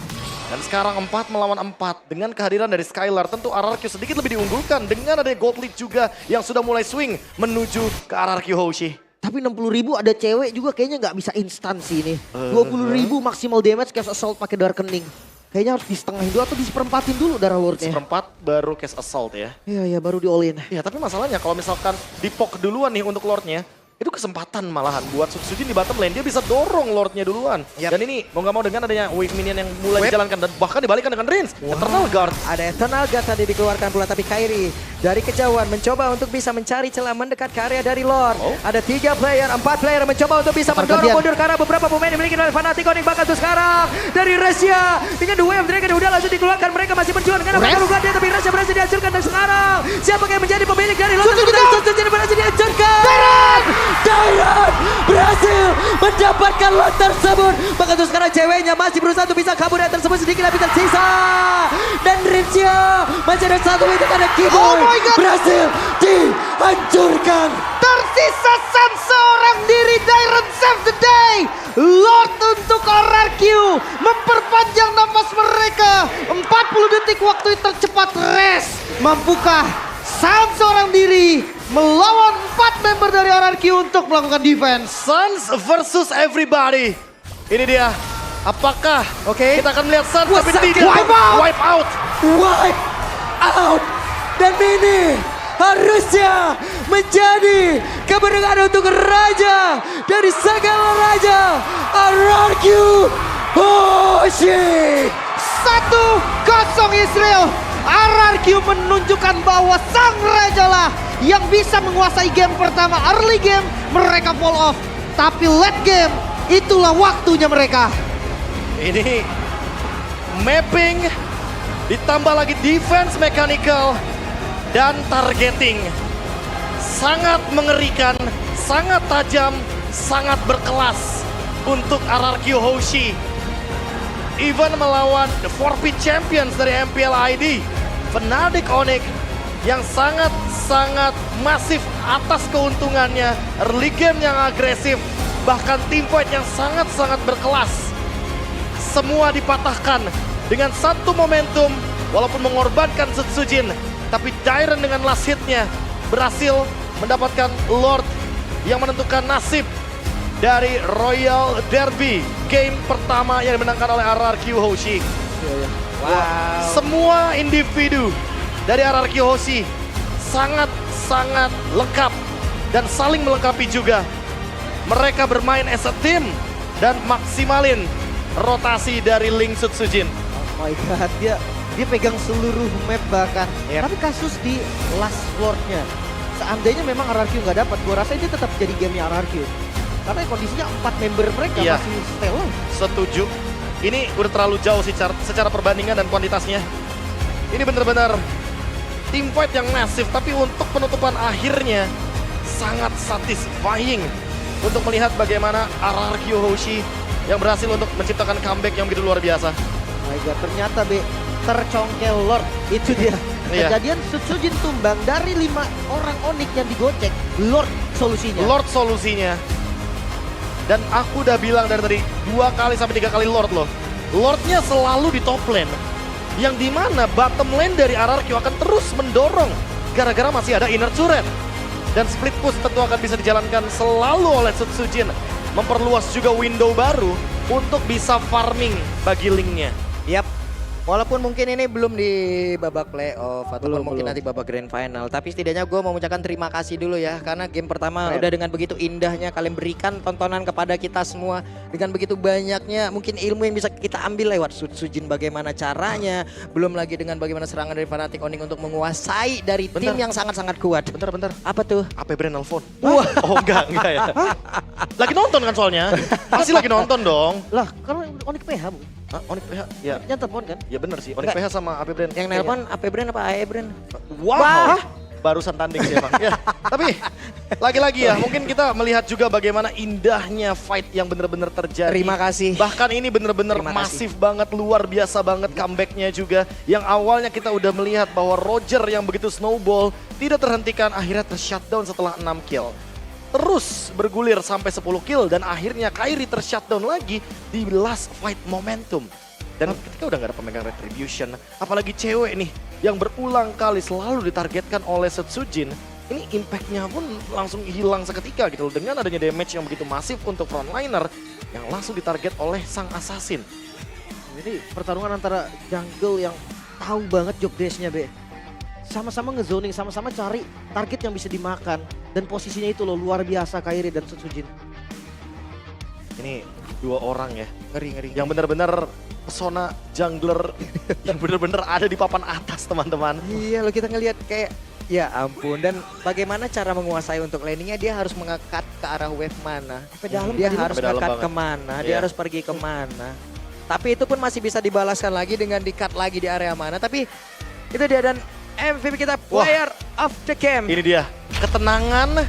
Dan sekarang 4 melawan 4 dengan kehadiran dari Skylar. Tentu RRQ sedikit lebih diunggulkan dengan ada Gold Lead juga yang sudah mulai swing menuju ke RRQ Hoshi. Tapi 60.000 ada cewek juga kayaknya nggak bisa instan sih ini. 20.000 maksimal damage Chaos Assault pakai Darkening. Kayaknya harus di setengahin dulu atau di seperempatin dulu darah Lordnya. Seperempat baru Chaos Assault ya. Iya baru di all in. Ya tapi masalahnya kalau misalkan dipok duluan nih untuk Lordnya. Itu kesempatan malahan buat Sutsujin di bottom lane. Dia bisa dorong Lordnya duluan. Dan ini mau gak mau dengan adanya wave minion yang mulai dijalankan. Dan bahkan dibalikan dengan Rince. Eternal Guard. Ada Eternal Guard tadi dikeluarkan pula. Tapi Kairi dari kejauhan mencoba untuk bisa mencari celah mendekat ke area dari Lord. Ada 3 player, 4 player mencoba untuk bisa mendorong mundur karena beberapa pemain dimiliki oleh Fnatic Onyx. Bahkan tuh sekarang dari Russia dengan The Wave Dragon udah langsung dikeluarkan. Mereka masih berjuang dengan apa dia, tapi Russia berhasil dihancurkan. Dan sekarang siapa yang menjadi pemilik dari Lord? Sutsujin berhasil dihancurkan. Dairon berhasil mendapatkan lot tersebut. Bahkan tuh sekarang ceweknya masih berusaha untuk bisa kabur dari tersebut, sedikit lebih tersisa. Dan Rincio masih ada satu itu ada Kiboy berhasil dihancurkan. Tersisa seorang diri, Dairon save the day. Lord untuk RRQ memperpanjang nafas mereka. 40 detik waktu tercepat rest. Mampukah seorang diri melawan 4 member dari RRQ untuk melakukan defense? Suns versus everybody. Ini dia. Apakah kita akan melihat Suns tapi tidak wipe out. Wipe out. Dan ini harusnya menjadi kemenangan untuk raja dari segala raja RRQ Hoshi. 1-0 Israel. RRQ menunjukkan bahwa sang raja lah yang bisa menguasai game pertama. Early game mereka fall off. Tapi late game itulah waktunya mereka. Ini mapping ditambah lagi defense mechanical dan targeting. Sangat mengerikan, sangat tajam, sangat berkelas untuk RRQ Hoshi. Even melawan the forfeit champions dari MPL ID, Fnatic Onyx yang sangat-sangat masif atas keuntungannya, early game yang agresif, bahkan team fight yang sangat-sangat berkelas. Semua dipatahkan dengan satu momentum, walaupun mengorbankan Sutsujin, tapi Dairon dengan last hitnya berhasil mendapatkan Lord yang menentukan nasib dari Royal Derby game pertama yang dimenangkan oleh RRQ Hoshi. Wow. Semua individu dari RRQ Hoshi sangat-sangat lengkap dan saling melengkapi juga. Mereka bermain as a team dan maksimalin rotasi dari Ling Sutsujin. Oh my god, dia pegang seluruh map bahkan. Tapi kasus di last Lord-nya, seandainya memang RRQ nggak dapat, gua rasa ini tetap jadi gamenya RRQ. Karena kondisinya 4 member mereka masih stay live. Setuju. Ini udah terlalu jauh sih secara perbandingan dan kuantitasnya. Ini benar-benar team fight yang massive, tapi untuk penutupan akhirnya sangat satisfying untuk melihat bagaimana RRQ Hoshi yang berhasil untuk menciptakan comeback yang begitu luar biasa. Oh my god, ternyata tercongkel Lord. Itu dia. Kejadian Sutsujin tumbang dari 5 orang Onyx yang digocek. Lord solusinya. Lord solusinya. Dan aku udah bilang dari tadi 2 kali sampai 3 kali Lord loh. Lordnya selalu di top lane. Yang dimana bottom lane dari RRQ akan terus mendorong gara-gara masih ada inner turret. Dan split push tentu akan bisa dijalankan selalu oleh Sutsujin. Memperluas juga window baru untuk bisa farming bagi Link-nya. Yap. Walaupun mungkin ini belum di babak playoff ataupun mungkin belum. nanti babak grand final. Tapi setidaknya gue mau mengucapkan terima kasih dulu ya. Karena game pertama udah dengan begitu indahnya kalian berikan tontonan kepada kita semua. Dengan begitu banyaknya mungkin ilmu yang bisa kita ambil lewat Sutsujin. Bagaimana caranya. Belum lagi dengan bagaimana serangan dari Fnatic Onyx untuk menguasai dari tim Bentar. yang sangat-sangat kuat. Bentar. Apa tuh? AP Brand nelfon. Oh enggak ya. Lagi nonton kan soalnya. Pasti lagi nonton dong. Lah, karena Onyx PH bu. Hah, Onyx PH? Ya. Yang telepon kan? Ya bener sih, Onyx PH sama AP Brand. Yang nelpon AP Brand apa AE Brand? Wow. Barusan tanding sih emang. Ya, tapi lagi-lagi ya, mungkin kita melihat juga bagaimana indahnya fight yang bener-bener terjadi. Terima kasih. Bahkan ini bener-bener Terima kasih. masif banget, luar biasa banget comebacknya juga. Yang awalnya kita udah melihat bahwa Roger yang begitu snowball tidak terhentikan, akhirnya tershutdown setelah 6 kill. Terus bergulir sampai 10 kill dan akhirnya Kairi tershutdown lagi di last fight momentum. Dan ketika udah gak ada pemegang retribution, apalagi cewek nih yang berulang kali selalu ditargetkan oleh Sutsujin, ini impactnya pun langsung hilang seketika gitu loh. Dengan adanya damage yang begitu masif untuk frontliner yang langsung ditarget oleh sang assassin. Jadi pertarungan antara jungle yang tahu banget job desk-nya Be. Sama-sama ngezoning, sama-sama cari target yang bisa dimakan. Dan posisinya itu loh luar biasa Kairi dan Sutsujin. Ini dua orang ya, Ngeri. yang benar-benar pesona jungler yang benar-benar ada di papan atas teman-teman. Iya, lo kita ngelihat kayak ya ampun. Dan bagaimana cara menguasai untuk laningnya, dia harus mengekat ke arah wave mana. Sampai dalam Dia tadi, harus Sampai dalam ngekat banget. kemana, dia Iya. harus pergi kemana. Tapi itu pun masih bisa dibalaskan lagi dengan di-cut lagi di area mana. Tapi itu dia dan MVP kita player of the game. Ini dia, ketenangan,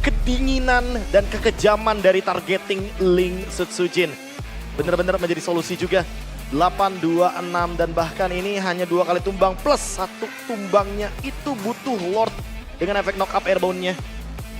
kedinginan, dan kekejaman dari targeting Link Sutsujin. Bener-bener menjadi solusi juga. 8-2-6 dan bahkan ini hanya 2 kali tumbang plus 1 tumbangnya itu butuh Lord dengan efek knock up airbound-nya.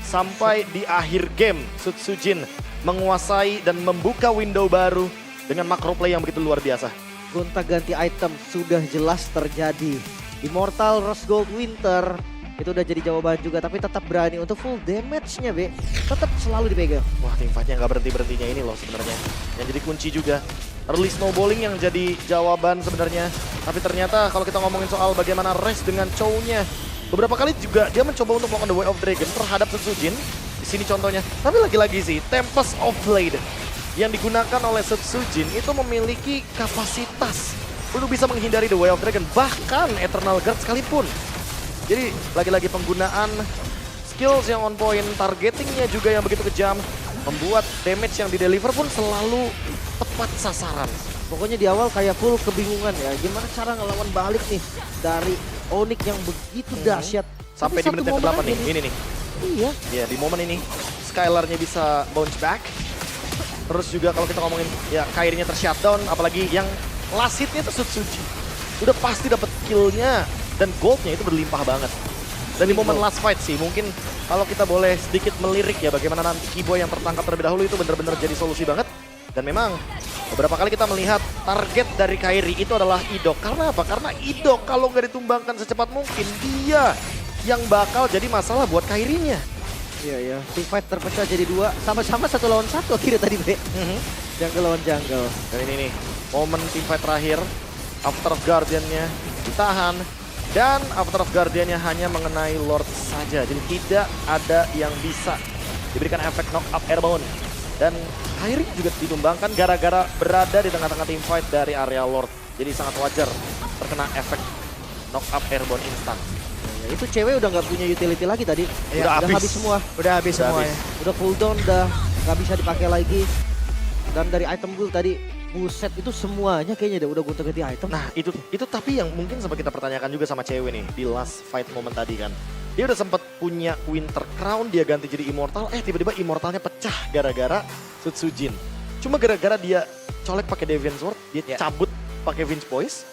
Sampai di akhir game, Sutsujin menguasai dan membuka window baru dengan macro play yang begitu luar biasa. Gonta-ganti item sudah jelas terjadi. Immortal, Rose Gold, Winter itu udah jadi jawaban juga, tapi tetap berani untuk full damage-nya Be. Tetap selalu dipegang. Wah, tim fight-nya nggak berhenti-berhentinya ini loh sebenarnya. Yang jadi kunci juga. Early snowballing yang jadi jawaban sebenarnya. Tapi ternyata kalau kita ngomongin soal bagaimana race dengan Chow-nya, beberapa kali juga dia mencoba untuk melakukan The Way of Dragon terhadap Sutsujin. Di sini contohnya. Tapi lagi-lagi sih, Tempest of Blade yang digunakan oleh Sutsujin itu memiliki kapasitas untuk bisa menghindari The Way of Dragon, bahkan Eternal Guard sekalipun. Jadi lagi-lagi penggunaan skills yang on point, targetingnya juga yang begitu kejam, membuat damage yang di-deliver pun selalu tepat sasaran. Pokoknya di awal kayak full kebingungan ya. Gimana cara ngelawan balik nih dari Onyx yang begitu dahsyat. Sampai Tapi di menit satu yang ke-8 momen nih, aja ini nih. Iya. Ya di momen ini, Skylar-nya bisa bounce back. Terus juga kalau kita ngomongin ya Kairi-nya tershutdown, apalagi yang last hit-nya itu Sutsujin. Udah pasti dapat kill-nya dan gold-nya itu berlimpah banget. Dan di momen last fight sih, mungkin kalau kita boleh sedikit melirik ya bagaimana nanti Kiboy yang tertangkap terlebih dahulu itu benar-benar jadi solusi banget. Dan memang beberapa kali kita melihat target dari Kairi itu adalah Idok. Karena apa? Karena Idok kalau nggak ditumbangkan secepat mungkin, dia yang bakal jadi masalah buat Kairinya. Iya. Team fight terpecah jadi 2. Sama-sama 1 lawan 1 akhirnya tadi Be. Jungle lawan jungle. Dan ini nih, momen team fight terakhir. After of Guardian-nya ditahan. Dan After of Guardian-nya hanya mengenai Lord saja. Jadi tidak ada yang bisa diberikan efek knock up airbound. Dan Kairi juga ditumbangkan gara-gara berada di tengah-tengah team fight dari area Lord. Jadi sangat wajar terkena efek knock up airbound instan. Ya, itu cewek udah nggak punya utility lagi tadi. Udah habis. semua. Udah habis Udah semua habis. ya. Udah cooldown, udah nggak bisa dipakai lagi. Dan dari item build tadi, buset itu semuanya kayaknya udah gonta-ganti item. Nah itu tapi yang mungkin sempat kita pertanyakan juga sama cewek nih di last fight moment tadi kan. Dia udah sempat punya Winter Crown, dia ganti jadi Immortal, tiba-tiba Immortalnya pecah gara-gara Sutsujin. Cuma gara-gara dia colek pakai Deviant Sword, dia cabut pakai Vince Voice.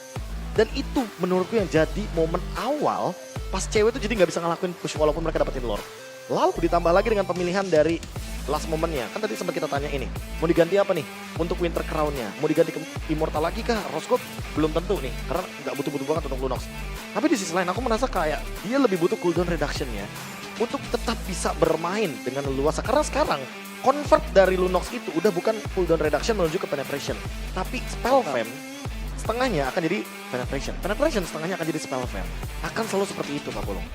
Dan itu menurutku yang jadi momen awal pas cewek tuh jadi nggak bisa ngelakuin push walaupun mereka dapetin Lord. Lalu ditambah lagi dengan pemilihan dari last momennya. Kan tadi sempat kita tanya ini, mau diganti apa nih untuk Winter Crown-nya? Mau diganti ke Immortal lagi kah? Rose Gold belum tentu nih, karena nggak butuh-butuh banget untuk Lunox. Tapi di sisi lain aku merasa kayak dia lebih butuh cooldown reduction-nya untuk tetap bisa bermain dengan leluasa. Karena sekarang convert dari Lunox itu udah bukan cooldown reduction menuju ke penetration, tapi spell fam setengahnya akan jadi penetration. Penetration setengahnya akan jadi spell fam. Akan selalu seperti itu Pak Pulung.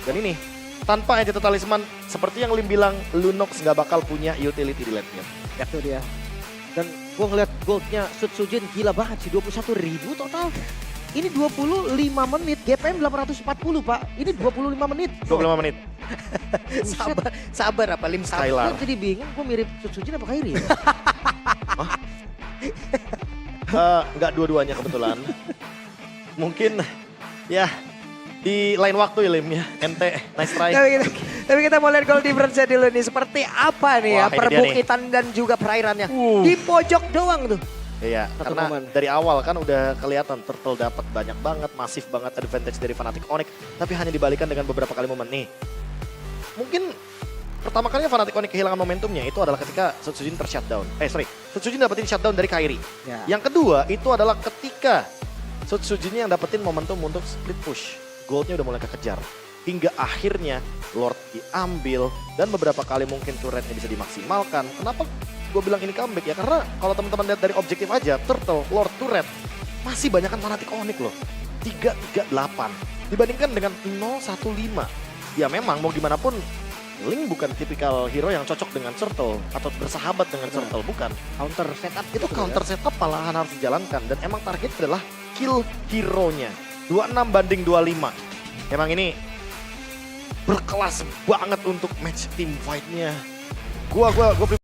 Dan ini tanpa Entity Talisman seperti yang Lim bilang, Lunox nggak bakal punya utility di late game. Itu dia. Dan gue ngeliat goldnya Sud Sujin gila banget sih, 21.000 total. Ini 25 menit, GPM 840 Pak. Ini 25 menit. 25 menit. Sabar apa Lim, Skylar. Gue jadi bingung, gue mirip Sud Sujin apa Kairi ya? Nggak dua-duanya kebetulan. Mungkin ya di lain waktu ya Lim ya. Ente, nice try. Tapi kita mau lihat goal difference-nya dulu nih. Seperti apa nih ya Wah, ini dia perbukitan dan juga perairannya. Di pojok doang tuh. Iya, Satu karena momen. dari awal kan udah kelihatan Turtle dapat banyak banget, masif banget advantage dari Fnatic Onyx, tapi hanya dibalikan dengan beberapa kali momen nih. Mungkin pertama kalinya Fnatic Onyx kehilangan momentumnya itu adalah ketika Sud Sujin ter-shutdown. Sud Sujin dapetin shutdown dari Kairi. Ya. Yang kedua itu adalah ketika Sud Sujinnya yang dapetin momentum untuk split push. Goldnya udah mulai kekejar. Hingga akhirnya Lord diambil dan beberapa kali mungkin turretnya bisa dimaksimalkan. Kenapa gue bilang ini comeback ya? Karena kalau teman-teman lihat dari objektif aja, Turtle, Lord, turret masih banyak kan Fnatic Onyx loh. 338 dibandingkan dengan 015. Ya memang mau gimana pun Ling bukan tipikal hero yang cocok dengan Turtle atau bersahabat dengan Turtle, bukan. Counter setup Itu counter setup malahan harus dijalankan dan emang target adalah kill hero-nya. 26 banding 25. Emang ini berkelas banget untuk match team fight-nya. Gua